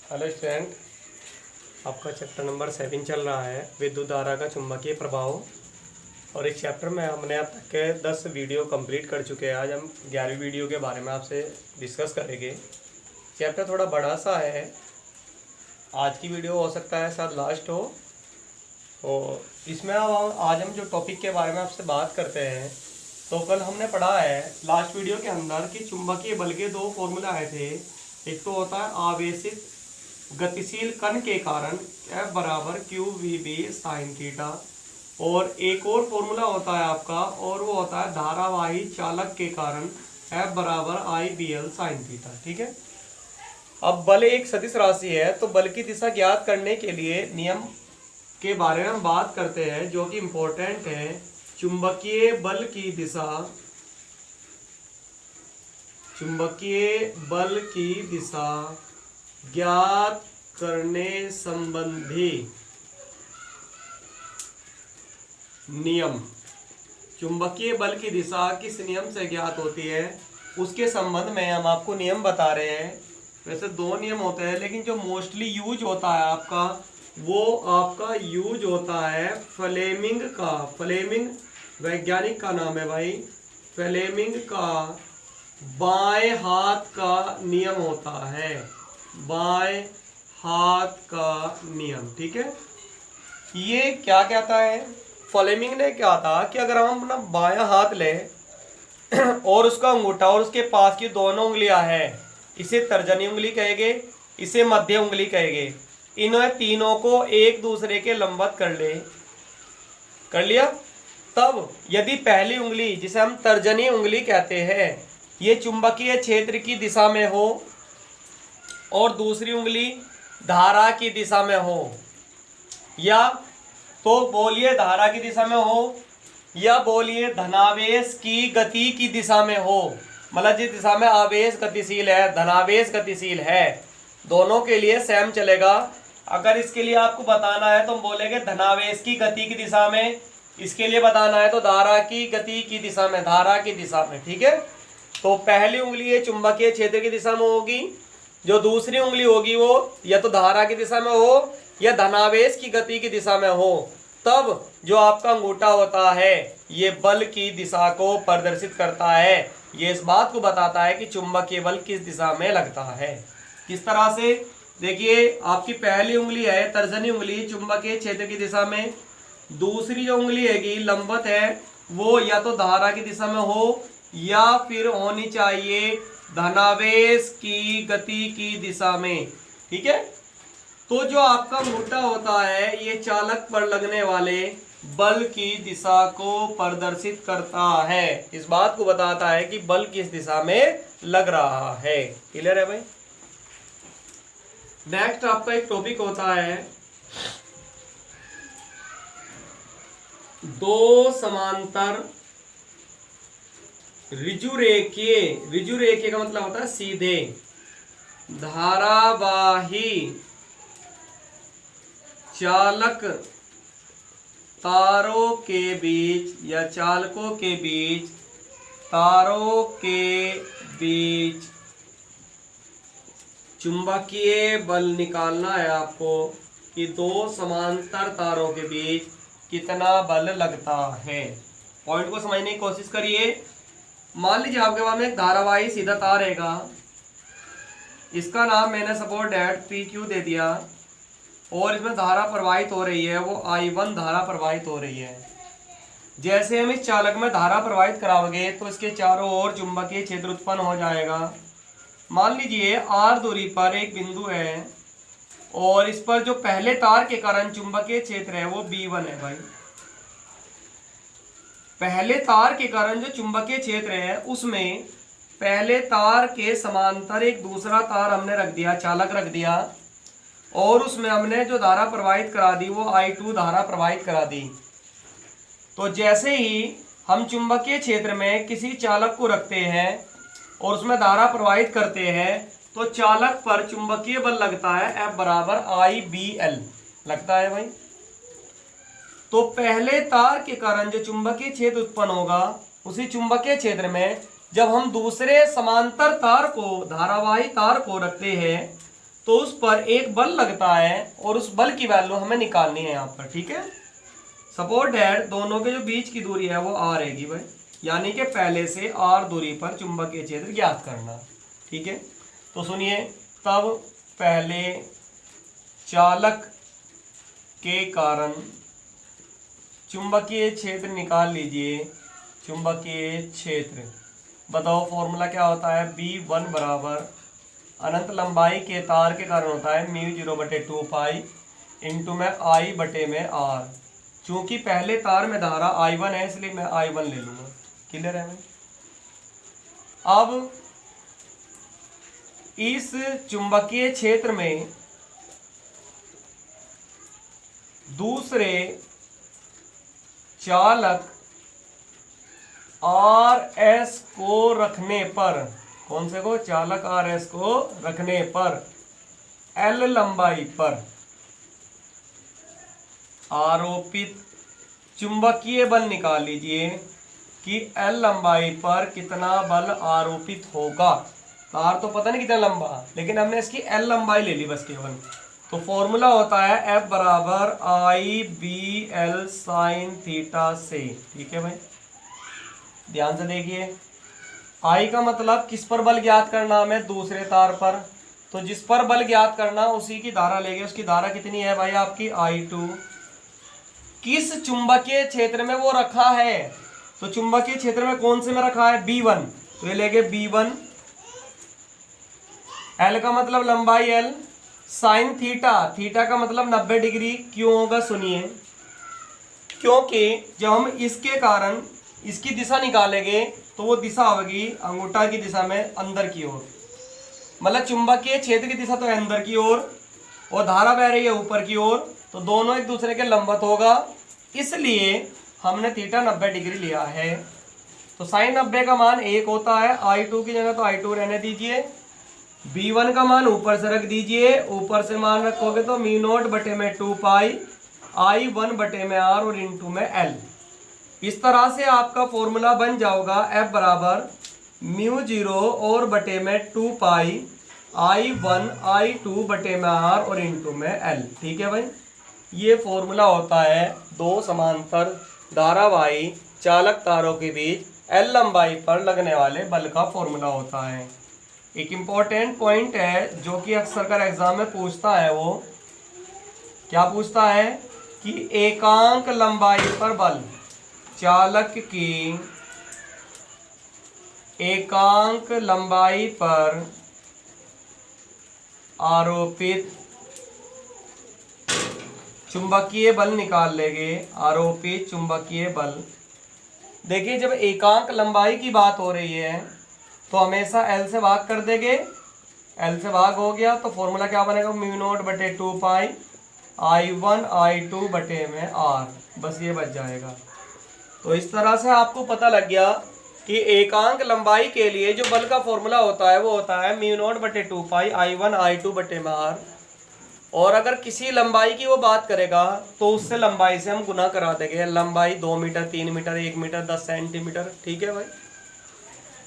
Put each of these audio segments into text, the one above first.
Hello student, आपका chapter number 7 चल रहा है विद्युत धारा का चुंबकीय प्रभाव। और इस चैप्टर में हमने अब तक के 10 वीडियो कंप्लीट कर चुके हैं। आज हम 11वीं वीडियो के बारे में आपसे डिस्कस करेंगे। चैप्टर थोड़ा बड़ा सा है। आज की वीडियो हो सकता है शायद लास्ट हो। तो इसमें आज हम जो टॉपिक के बारे में आपसे बात करते हैं, तो कल हमने पढ़ा है लास्ट वीडियो के अंदर कि चुंबकीय बल के दो फॉर्मूला आए थे। एक तो होता है आवेशित गतिशील कण के कारण F बराबर q v B sine theta, और एक और फॉर्मूला होता है आपका, और वो होता है धारावाही चालक के कारण F बराबर आई बी एल साइन थीटा। ठीक है। अब बल एक सदिश राशि है, तो बल की दिशा ज्ञात करने के लिए नियम के बारे में हम बात करते हैं जो कि इम्पोर्टेंट है। चुंबकीय बल की दिशा, चुंबकीय बल की दिशा ज्ञात करने संबंधी नियम। चुंबकीय बल की दिशा किस नियम से ज्ञात होती है, उसके संबंध में हम आपको नियम बता रहे हैं। वैसे दो नियम होते हैं, लेकिन जो मोस्टली यूज होता है आपका, वो आपका यूज होता है फ्लेमिंग का। फ्लेमिंग वैज्ञानिक का नाम है भाई। फ्लेमिंग का बाएं हाथ का नियम होता है, बाएं हाथ का नियम। ठीक है। ये क्या कहता है, फ्लेमिंग ने क्या था कि अगर हम अपना बायां हाथ लें और उसका अंगूठा और उसके पास की दोनों उंगलियां हैं, इसे तर्जनी उंगली कहेंगे, इसे मध्य उंगली कहेंगे। इन्हें तीनों को एक दूसरे के लंबवत कर लिया। तब यदि पहली उंगली, जिसे हम तर्जनी उंगली कहते हैं, ये चुंबकीय क्षेत्र की दिशा में हो और दूसरी उंगली धारा की दिशा में हो, या तो बोलिए धारा की दिशा में हो, या बोलिए धनावेश की गति की दिशा में हो, मतलब जिस दिशा में आवेश गतिशील है, धनावेश गतिशील है, दोनों के लिए सेम चलेगा। अगर इसके लिए आपको बताना है तो हम बोलेंगे धनावेश की गति की दिशा में, इसके लिए बताना है तो धारा की गति की दिशा में, धारा की दिशा में। ठीक है। तो पहली उंगली ये चुंबकीय क्षेत्र की दिशा में होगी, जो दूसरी उंगली होगी वो या तो धारा की दिशा में हो या धनावेश की गति की दिशा में हो। तब जो आपका अंगूठा होता है ये बल की दिशा को प्रदर्शित करता है। ये इस बात को बताता है कि चुंबकीय बल किस दिशा में लगता है। किस तरह से, देखिए आपकी पहली उंगली है तर्जनी उंगली चुंबकीय क्षेत्र की दिशा में, दूसरी जो उंगली हैगी लंबवत है, वो या तो धारा की दिशा में हो या फिर होनी चाहिए धनावेश की गति की दिशा में। ठीक है। तो जो आपका अंगूठा होता है ये चालक पर लगने वाले बल की दिशा को प्रदर्शित करता है, इस बात को बताता है कि बल किस दिशा में लग रहा है। क्लियर है भाई। नेक्स्ट आपका एक टॉपिक होता है दो समांतर ऋजुरेखीय का मतलब होता है सीधे धारावाही चालक तारों के बीच या चालकों के बीच, तारों के बीच चुंबकीय बल निकालना है आपको कि दो समांतर तारों के बीच कितना बल लगता है। पॉइंट को समझने की कोशिश करिए। मान लीजिए आपके पास में एक धारावाही सीधा तार रहेगा, इसका नाम मैंने सपोर्ट डेट पी क्यू दे दिया, और इसमें धारा प्रवाहित हो रही है, वो I1 धारा प्रवाहित हो रही है। जैसे हम इस चालक में धारा प्रवाहित कराओगे तो इसके चारों ओर चुंबकीय क्षेत्र उत्पन्न हो जाएगा। मान लीजिए R दूरी पर एक बिंदु है और इस पर जो पहले तार के कारण चुंबकीय क्षेत्र है वो B1 है भाई। पहले तार के कारण जो चुंबकीय क्षेत्र है उसमें पहले तार के समांतर एक दूसरा तार हमने रख दिया, चालक रख दिया, और उसमें हमने जो धारा प्रवाहित करा दी वो I2 धारा प्रवाहित करा दी। तो जैसे ही हम चुंबकीय क्षेत्र में किसी चालक को रखते हैं और उसमें धारा प्रवाहित करते हैं तो चालक पर चुंबकीय बल लगता है F बराबर IBL लगता है भाई। तो पहले तार के कारण जो चुंबकीय क्षेत्र उत्पन्न होगा, उसी चुंबकीय क्षेत्र में जब हम दूसरे समांतर तार को, धारावाही तार को रखते हैं तो उस पर एक बल लगता है और उस बल की वैल्यू हमें निकालनी है यहाँ पर, ठीक है। सपोज दैट दोनों के जो बीच की दूरी है वो r रहेगी भाई, यानी कि पहले से r दूरी पर चुंबकीय क्षेत्र ज्ञात करना, ठीक है। तो सुनिए, तब पहले चालक के कारण चुंबकीय क्षेत्र निकाल लीजिए। चुंबकीय क्षेत्र बताओ, फॉर्मूला क्या होता है, B1 बराबर अनंत लंबाई के तार के कारण होता है μ0/2 इंटू में I/r। चूंकि पहले तार में धारा I1 है इसलिए मैं I1 ले लूंगा। क्लियर है भाई। अब इस चुंबकीय क्षेत्र में दूसरे चालक RS को रखने पर, कौन से को, चालक RS को रखने पर L लंबाई पर आरोपित चुंबकीय बल निकाल लीजिए कि L लंबाई पर कितना बल आरोपित होगा। तार तो पता नहीं कितना लंबा, लेकिन हमने इसकी L लंबाई ले ली बस केवल। तो फॉर्मूला होता है F बराबर IBL साइन थीटा से, ठीक है भाई। ध्यान से देखिए, I का मतलब किस पर बल ज्ञात करना हमें, दूसरे तार पर। तो जिस पर बल ज्ञात करना उसी की धारा लेंगे। उसकी धारा कितनी है भाई आपकी I2। किस चुंबकीय क्षेत्र में वो रखा है, तो चुंबकीय क्षेत्र में कौन से में रखा है, B1। तो ये लेंगे B1। L का मतलब लंबाई L, साइन थीटा, थीटा का मतलब 90 डिग्री। क्यों होगा सुनिए, क्योंकि जब हम इसके कारण इसकी दिशा निकालेंगे तो वो दिशा होगी अंगूठा की दिशा में अंदर की ओर, मतलब चुंबकीय क्षेत्र की दिशा तो है अंदर की ओर और धारा बह रही है ऊपर की ओर, तो दोनों एक दूसरे के लंबवत होगा। इसलिए हमने थीटा 90 डिग्री लिया है। तो साइन 90 का मान 1 होता है। I2 की जगह तो I2 रहने दीजिए। B1 का मान ऊपर से रख दीजिए, ऊपर से मान रखोगे तो μ0/2 I1/r और इंटू में L। इस तरह से आपका फॉर्मूला बन जाएगा F बराबर μ0 और बटे में 2 I1 I2/r और इंटू में L, ठीक है भाई। ये फॉर्मूला होता है दो समांतर धारावाही चालक तारों के बीच L लंबाई पर लगने वाले बल का फॉर्मूला होता है। एक इम्पोर्टेंट पॉइंट है जो कि अक्सर कर एग्जाम में पूछता है, वो क्या पूछता है कि एकांक लंबाई पर बल, चालक की एकांक लंबाई पर आरोपित चुंबकीय बल निकाल लेंगे। आरोपित चुंबकीय बल, देखिए जब एकांक लंबाई की बात हो रही है तो हमेशा L से भाग कर देंगे। L से भाग हो गया तो फॉर्मूला क्या बनेगा, μ0/2 I1 I2 बटे में R, बस ये बच जाएगा। तो इस तरह से आपको पता लग गया कि एकांक लंबाई के लिए जो बल का फॉर्मूला होता है वो होता है μ0/2 I1 I2 बटे में R। और अगर किसी लंबाई की वो बात करेगा तो उससे लंबाई से हम गुना करा देंगे। लंबाई 2 मीटर, 3 मीटर, 1 मीटर, 10 सेंटीमीटर, ठीक है भाई।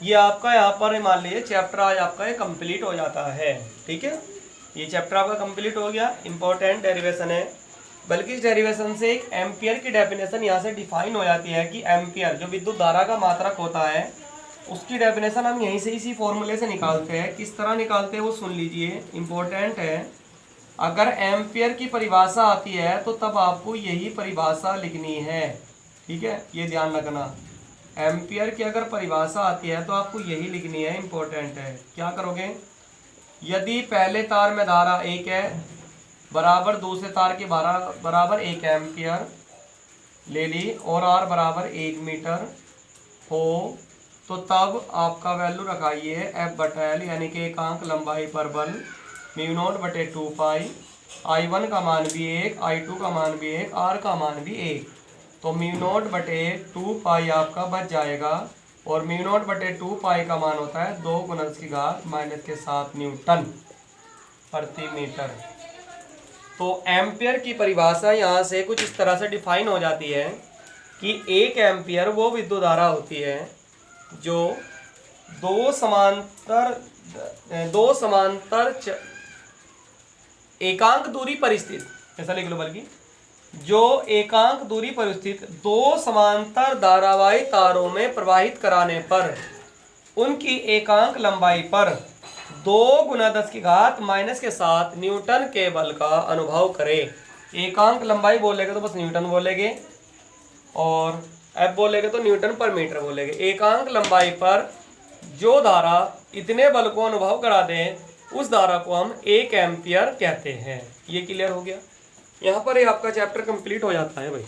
ये आपका यहाँ पर मान लीजिए चैप्टर आज आपका ये कंप्लीट हो जाता है, ठीक है। ये चैप्टर आपका कंप्लीट हो गया। इंपॉर्टेंट डेरिवेशन है, बल्कि इस डेरिवेशन से एक एम्पियर की डेफिनेशन यहाँ से डिफाइन हो जाती है कि एम्पियर जो विद्युत धारा का मात्रक होता है उसकी डेफिनेशन हम यहीं से इसी फॉर्मूले से निकालते हैं। किस तरह निकालते हैं वो सुन लीजिए, इंपॉर्टेंट है। अगर एम्पियर की परिभाषा आती है तो तब आपको यही परिभाषा लिखनी है, ठीक है, ये ध्यान रखना। एम्पियर की अगर परिभाषा आती है तो आपको यही लिखनी है, इंपॉर्टेंट है। क्या करोगे, यदि पहले तार में धारा 1 है बराबर दूसरे तार के बराबर 1 एम्पियर ले ली और R बराबर 1 मीटर हो तो तब आपका वैल्यू रखाइए F/L, यानी कि एकांक लंबाई पर बल μ0/2 I1 का मान भी 1, I2 का मान भी 1, R का मान भी 1। तो μ0/2 आपका बच जाएगा और μ0/2 का मान होता है 2 × 10⁻⁷ न्यूटन प्रति मीटर। तो एम्पियर की परिभाषा यहाँ से कुछ इस तरह से डिफाइन हो जाती है कि 1 एम्पियर वो विद्युत धारा होती है जो दो समांतर एकांक दूरी पर स्थित, ऐसा लिख लो, बल्कि जो एकांक दूरी पर स्थित दो समांतर धारावाही तारों में प्रवाहित कराने पर उनकी एकांक लंबाई पर 2 × 10⁻⁻⁻ के साथ न्यूटन के बल का अनुभव करे। एकांक लंबाई बोलेगे तो बस न्यूटन बोलेंगे, और एफ बोलेगे तो न्यूटन पर मीटर बोलेंगे। एकांक लंबाई पर जो धारा इतने बल को अनुभव करा दे उस धारा को हम 1 एम्पियर कहते हैं। ये क्लियर हो गया। यहाँ पर ये आपका चैप्टर कंप्लीट हो जाता है भाई।